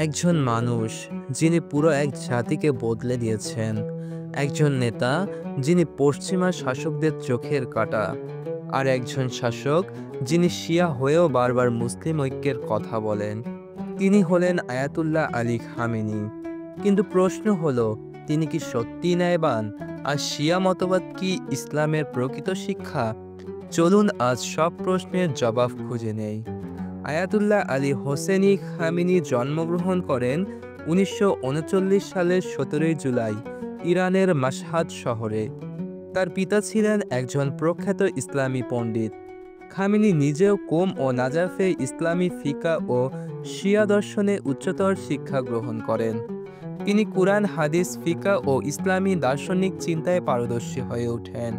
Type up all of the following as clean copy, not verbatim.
একজন মানুষ যিনি পুরো এক জাতিকে বদলে দিয়েছেন, একজন নেতা যিনি পশ্চিমা শাসকদের চোখের কাঁটা, আর একজন শাসক যিনি শিয়া হয়েও বারবার মুসলিম ঐক্যের কথা বলেন। তিনি হলেন আয়াতুল্লাহ আলী খামেনি। কিন্তু প্রশ্ন হলো, তিনি কি সত্যিই ন্যায়বান? আর শিয়া মতবাদ কি ইসলামের প্রকৃত শিক্ষা? চলুন আজ সব প্রশ্নের জবাব খুঁজে নেই। আয়াতুল্লাহ আলী হোসেনি খামেনি জন্মগ্রহণ করেন ১৯৩৯ সালের ১৭ জুলাই ইরানের মাশহাদ শহরে। তার পিতা ছিলেন একজন প্রখ্যাত ইসলামী পণ্ডিত। খামেনি নিজেও কোম ও নাজাফে ইসলামী ফিকা ও শিয়া দর্শনে উচ্চতর শিক্ষা গ্রহণ করেন। তিনি কুরআন, হাদিস, ফিকা ও ইসলামী দার্শনিক চিন্তায় পারদর্শী হয়ে ওঠেন।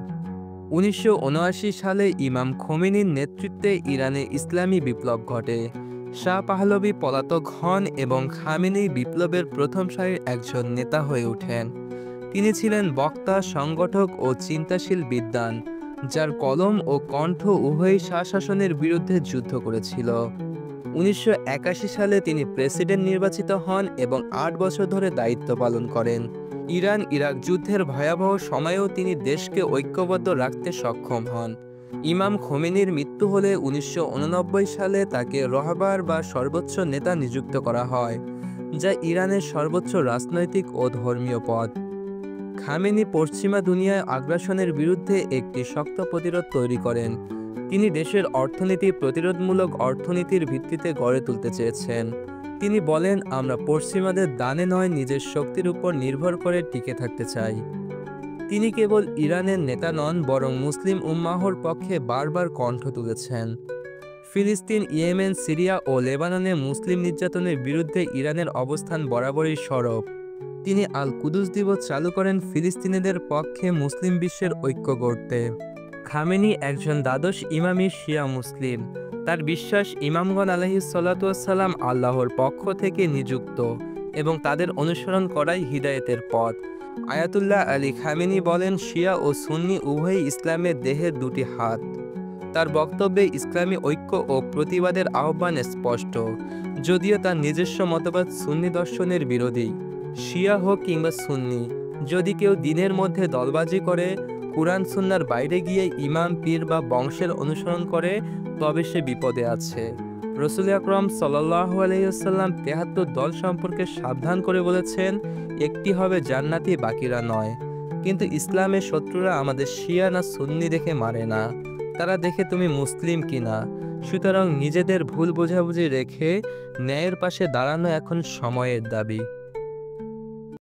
১৯৭৯ সালে ইমাম খোমেনির নেতৃত্বে ইরানে ইসলামী বিপ্লব ঘটে। শাহ পাহলভী পলাতক হন এবং খামেনি বিপ্লবের প্রথম সারির একজন নেতা হয়ে ওঠেন। তিনি ছিলেন বক্তা, সংগঠক ও চিন্তাশীল বিদ্বান, যার কলম ও কণ্ঠ উভয়ই শাহ শাসনের বিরুদ্ধে যুদ্ধ করেছিল। ১৯৮১ সালে তিনি প্রেসিডেন্ট নির্বাচিত হন এবং ৮ বছর ধরে দায়িত্ব পালন করেন। ইরান ইরাক যুদ্ধের ভয়াবহ সময়েও তিনি দেশকে ঐক্যবদ্ধ রাখতে সক্ষম হন। ইমাম খোমেনির মৃত্যু হলে ১৯৮৯ সালে তাকে রহবার বা সর্বোচ্চ নেতা নিযুক্ত করা হয়, যা ইরানের সর্বোচ্চ রাজনৈতিক ও ধর্মীয় পদ। খামেনি পশ্চিমা দুনিয়ায় আগ্রাসনের বিরুদ্ধে একটি শক্ত প্রতিরোধ তৈরি করেন। তিনি দেশের অর্থনীতি প্রতিরোধমূলক অর্থনীতির ভিত্তিতে গড়ে তুলতে চেয়েছেন। তিনি বলেন, আমরা পশ্চিমাদের দানে নয়, নিজের শক্তির উপর নির্ভর করে টিকে থাকতে চাই। তিনি কেবল ইরানের নেতা নন, বরং মুসলিম উম্মাহর পক্ষে বারবার কণ্ঠ তুলেছেন। ফিলিস্তিন, ইয়েমেন, সিরিয়া ও লেবাননে মুসলিম নির্যাতনের বিরুদ্ধে ইরানের অবস্থান বরাবরই সরব। তিনি আল কুদুস দিবস চালু করেন ফিলিস্তিনিদের পক্ষে মুসলিম বিশ্বের ঐক্য গড়তে। খামেনি একজন দ্বাদশ ইমামি শিয়া মুসলিম। তার বিশ্বাস, ইমামগণ আলাইহিসসালাম আল্লাহর পক্ষ থেকে নিযুক্ত এবং তাদের অনুসরণ করাই হিদায়েতের পথ। আয়াতুল্লাহ আলী খামেনি বলেন, শিয়া ও সুন্নি উভয়ই ইসলামের দেহের দুটি হাত। তার বক্তব্যে ইসলামী ঐক্য ও প্রতিবাদের আহ্বান স্পষ্ট, যদিও তার নিজস্ব মতবাদ সুন্নি দর্শনের বিরোধী। শিয়া হোক কিংবা সুন্নি, যদি কেউ দিনের মধ্যে দলবাজি করে, কুরআন সুন্নাহর বাইরে গিয়ে ইমাম, পীর বা বংশের অনুসরণ করে, তবে সে বিপদে আছে। রাসূল আকরাম সাল্লাল্লাহু আলাইহি ওয়াসাল্লাম ৭৩ দল সম্পর্কে সাবধান করে বলেছেন, একটি হবে জান্নাতি, বাকিরা নয়। কিন্তু ইসলামের শত্রুরা আমাদের শিয়া না সুন্নি দেখে মারে না, তারা দেখে তুমি মুসলিম কিনা। সুতরাং নিজেদের ভুল বোঝাবুঝি রেখে ন্যায়ের পাশে দাঁড়ানো এখন সময়ের দাবি।